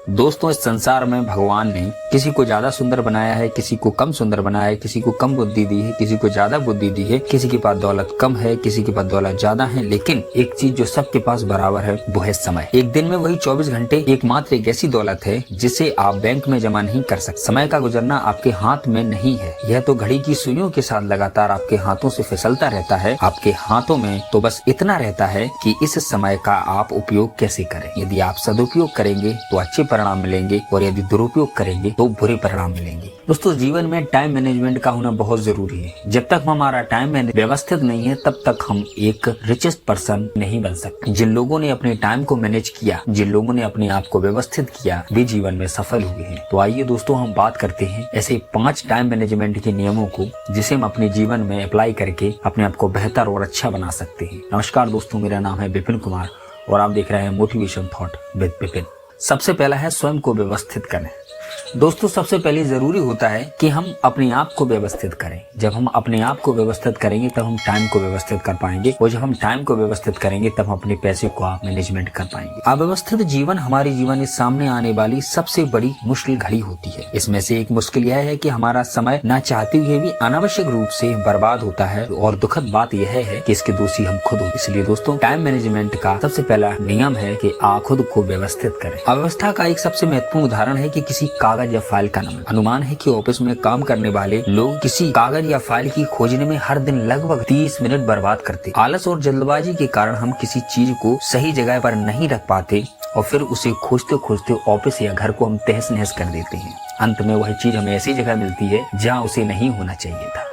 दोस्तों, इस संसार में भगवान ने किसी को ज्यादा सुंदर बनाया है, किसी को कम सुंदर बनाया है, किसी को कम बुद्धि दी है, किसी को ज्यादा बुद्धि दी है, किसी के पास दौलत कम है, किसी के पास दौलत ज्यादा है। लेकिन एक चीज जो सबके पास बराबर है वो है समय। एक दिन में वही 24 घंटे एकमात्र एक ऐसी दौलत है जिसे आप बैंक में जमा नहीं कर सकते। समय का गुजरना आपके हाथ में नहीं है, यह तो घड़ी की सुइयों के साथ लगातार आपके हाथों से फिसलता रहता है। आपके हाथों में तो बस इतना रहता है कि इस समय का आप उपयोग कैसे करें। यदि आप सदुपयोग करेंगे तो अच्छे परिणाम मिलेंगे और यदि दुरुपयोग करेंगे तो बुरे परिणाम मिलेंगे। दोस्तों, जीवन में टाइम मैनेजमेंट का होना बहुत जरूरी है। जब तक हमारा टाइम व्यवस्थित नहीं है तब तक हम एक रिचेस्ट पर्सन नहीं बन सकते। जिन लोगों ने अपने टाइम को मैनेज किया, जिन लोगों ने अपने आप को व्यवस्थित किया, वे जीवन में सफल हुए हैं। तो आइए दोस्तों, हम बात करते हैं ऐसे 5 टाइम मैनेजमेंट के नियमों को जिसे हम अपने जीवन में अप्लाई करके अपने आप को बेहतर और अच्छा बना सकते हैं। नमस्कार दोस्तों, मेरा नाम है विपिन कुमार और आप देख रहे हैं मोटिवेशन थॉट विद विपिन। सबसे पहला है स्वयं को व्यवस्थित करें। दोस्तों, सबसे पहले जरूरी होता है कि हम अपने आप को व्यवस्थित करें। जब हम अपने आप को व्यवस्थित करेंगे तब हम टाइम को व्यवस्थित कर पाएंगे और जब हम टाइम को व्यवस्थित करेंगे तब हम अपने पैसे को मैनेजमेंट कर पाएंगे। अव्यवस्थित जीवन हमारे जीवन में सामने आने वाली सबसे बड़ी मुश्किल घड़ी होती है। इसमें से एक मुश्किल यह है कि हमारा समय न चाहते हुए भी अनावश्यक रूप से बर्बाद होता है और दुखद बात यह है कि इसके दोषी हम खुद हो। इसलिए दोस्तों, टाइम मैनेजमेंट का सबसे पहला नियम है कि आप खुद को व्यवस्थित करें। अव्यवस्था का एक सबसे महत्वपूर्ण उदाहरण है कि किसी कागज या फाइल का नाम। अनुमान है कि ऑफिस में काम करने वाले लोग किसी कागज या फाइल की खोजने में हर दिन लगभग 30 मिनट बर्बाद करते। आलस और जल्दबाजी के कारण हम किसी चीज को सही जगह पर नहीं रख पाते और फिर उसे खोजते खोजते ऑफिस या घर को हम तहस नहस कर देते हैं। अंत में वह चीज हमें ऐसी जगह मिलती है जहाँ उसे नहीं होना चाहिए था।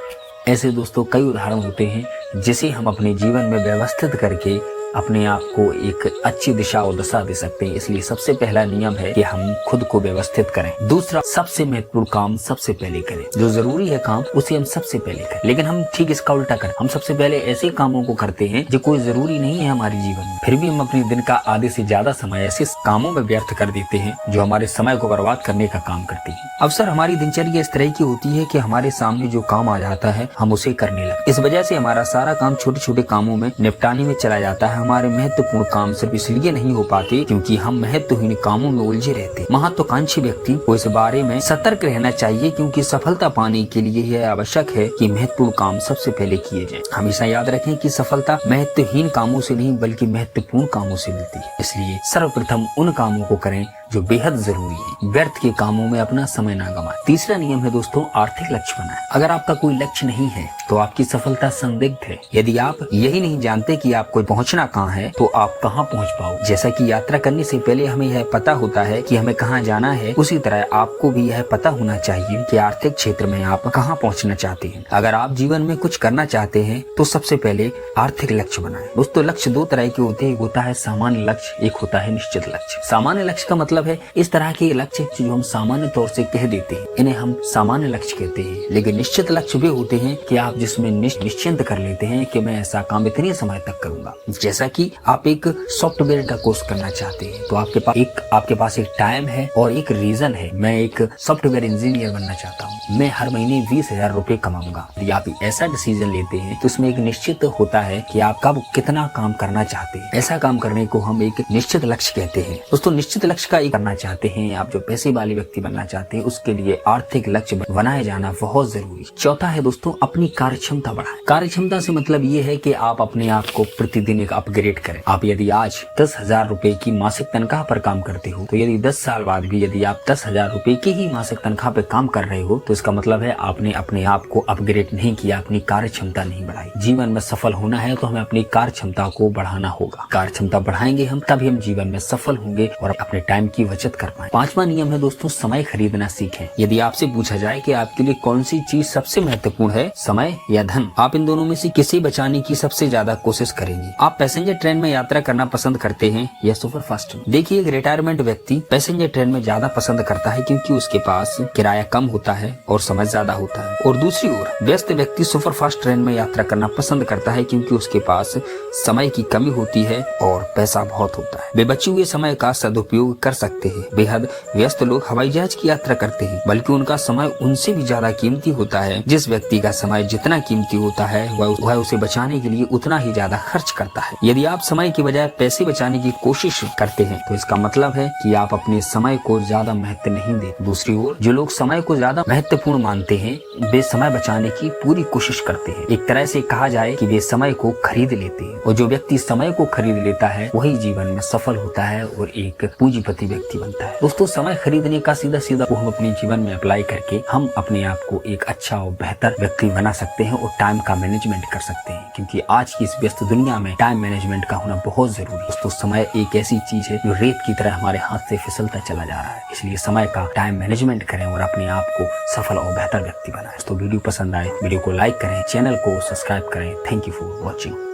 ऐसे दोस्तों कई उदाहरण होते हैं जिसे हम अपने जीवन में व्यवस्थित करके अपने आप को एक अच्छी दिशा और दशा दे सकते हैं। इसलिए सबसे पहला नियम है कि हम खुद को व्यवस्थित करें। दूसरा, सबसे महत्वपूर्ण काम सबसे पहले करें। जो जरूरी है काम उसे हम सबसे पहले करें। लेकिन हम ठीक इसका उल्टा करें। हम सबसे पहले ऐसे कामों को करते हैं जो कोई जरूरी नहीं है हमारे जीवन में, फिर भी हम अपने दिन का आधे से ज्यादा समय ऐसे कामों में व्यर्थ कर देते हैं जो हमारे समय को बर्बाद करने का काम करते हैं। अवसर हमारी दिनचर्या इस तरह की होती है कि हमारे सामने जो काम आ जाता है हम उसे करने लगते। इस वजह से हमारा सारा काम छोटे छोटे कामों में निपटाने में चला जाता है। हमारे महत्वपूर्ण काम सिर्फ इसलिए नहीं हो पाते क्योंकि हम महत्वहीन कामों में उलझे रहते। महत्वाकांक्षी व्यक्ति को इस बारे में सतर्क रहना चाहिए क्योंकि सफलता पाने के लिए यह आवश्यक है कि महत्वपूर्ण काम सबसे पहले किए जाएं। हमेशा याद रखें कि सफलता महत्वहीन कामों से नहीं बल्कि महत्वपूर्ण कामों से मिलती है। इसलिए सर्वप्रथम उन कामों को करें जो बेहद जरूरी है। व्यर्थ के कामों में अपना समय ना गवाएं। तीसरा नियम है दोस्तों, आर्थिक लक्ष्य बनाएं। अगर आपका कोई लक्ष्य नहीं है तो आपकी सफलता संदिग्ध है। यदि आप यही नहीं जानते कि आपको पहुंचना कहाँ है तो आप कहाँ पहुंच पाओ। जैसा कि यात्रा करने से पहले हमें यह पता होता है कि हमें कहाँ जाना है, उसी तरह आपको भी यह पता होना चाहिए कि आर्थिक क्षेत्र में आप कहाँ पहुँचना चाहते हैं। अगर आप जीवन में कुछ करना चाहते हैं तो सबसे पहले आर्थिक लक्ष्य बनाएं। दोस्तों, लक्ष्य 2 तरह के होते हैं। एक होता है सामान्य लक्ष्य, एक होता है निश्चित लक्ष्य। सामान्य लक्ष्य का मतलब है इस तरह के लक्ष्य जो हम सामान्य तौर से कह देते हैं, इन्हें हम सामान्य लक्ष्य कहते हैं। लेकिन निश्चित लक्ष्य वे होते हैं कि आप जिसमें निश्चिंत कर लेते हैं कि मैं ऐसा काम इतने समय तक करूंगा। जैसा कि आप एक सॉफ्टवेयर का कोर्स करना चाहते हैं तो आपके पास एक टाइम है और एक रीजन है। मैं एक सॉफ्टवेयर इंजीनियर बनना चाहता हूँ, मैं हर महीने 20,000 रुपए कमाऊंगा। यदि आप ऐसा डिसीजन लेते हैं तो उसमें एक निश्चित होता है कि आप कब कितना काम करना चाहते हैं। ऐसा काम करने को हम एक निश्चित लक्ष्य कहते हैं। दोस्तों, निश्चित लक्ष्य का एक करना चाहते हैं, आप जो पैसे वाले व्यक्ति बनना चाहते हैं, उसके लिए आर्थिक लक्ष्य बनाए जाना बहुत जरूरी है। चौथा है दोस्तों, अपनी कार्यक्षमता बढ़ाएं। कार्यक्षमता से मतलब ये है कि आप अपने आप को प्रतिदिन एक अपग्रेड करें। आप यदि आज 10,000 रुपए की मासिक तनख्वाह पर काम करते हो तो यदि 10 साल बाद भी यदि आप 10,000 रुपए की ही मासिक तनख्वाह पे काम कर रहे हो तो इसका मतलब है आपने अपने आप को अपग्रेड नहीं किया, अपनी कार्यक्षमता नहीं बढ़ाई। जीवन में सफल होना है तो हमें अपनी कार्यक्षमता को बढ़ाना होगा। कार्यक्षमता बढ़ाएंगे हम तभी हम जीवन में सफल होंगे और अपने टाइम की बचत कर पाए। 5वां नियम है दोस्तों, समय खरीदना सीखें। यदि आपसे पूछा जाए कि आपके लिए कौन सी चीज सबसे महत्वपूर्ण है, समय या धन, आप इन दोनों में से किसे बचाने की सबसे ज्यादा कोशिश करेंगे। आप पैसेंजर ट्रेन में यात्रा करना पसंद करते हैं या सुपरफास्ट में? देखिए, एक रिटायरमेंट व्यक्ति पैसेंजर ट्रेन में ज्यादा पसंद करता है क्योंकि उसके पास किराया कम होता है और समय ज्यादा होता है। और दूसरी ओर व्यस्त व्यक्ति सुपरफास्ट ट्रेन में यात्रा करना पसंद करता है क्योंकि उसके पास समय की कमी होती है और पैसा बहुत होता है। वे बचे हुए समय का सदुपयोग कर सकते सकते हैं। बेहद व्यस्त लोग हवाई जहाज की यात्रा करते हैं, बल्कि उनका समय उनसे भी ज्यादा कीमती होता है। जिस व्यक्ति का समय जितना कीमती होता है वह उसे बचाने के लिए उतना ही ज्यादा खर्च करता है। यदि आप समय की बजाय पैसे बचाने की कोशिश करते हैं तो इसका मतलब है कि आप अपने समय को ज्यादा महत्व नहीं देते। दूसरी ओर जो लोग समय को ज्यादा महत्वपूर्ण मानते हैं वे समय बचाने की पूरी कोशिश करते हैं। एक तरह से कहा जाए कि वे समय को खरीद लेते हैं, और जो व्यक्ति समय को खरीद लेता है वही जीवन में सफल होता है और एक पूंजीपति व्यक्ति बनता है। दोस्तों, समय खरीदने का सीधा को हम अपने जीवन में अप्लाई करके हम अपने आप को एक अच्छा और बेहतर व्यक्ति बना सकते हैं और टाइम का मैनेजमेंट कर सकते हैं, क्योंकि आज की इस व्यस्त दुनिया में टाइम मैनेजमेंट का होना बहुत जरूरी है। दोस्तों, समय एक ऐसी चीज है जो रेत की तरह हमारे हाथ से फिसलता चला जा रहा है, इसलिए समय का टाइम मैनेजमेंट करें और अपने आप को सफल और बेहतर व्यक्ति बनाएं। तो वीडियो पसंद आए वीडियो को लाइक करें, चैनल को सब्सक्राइब करें। Thank you for watching.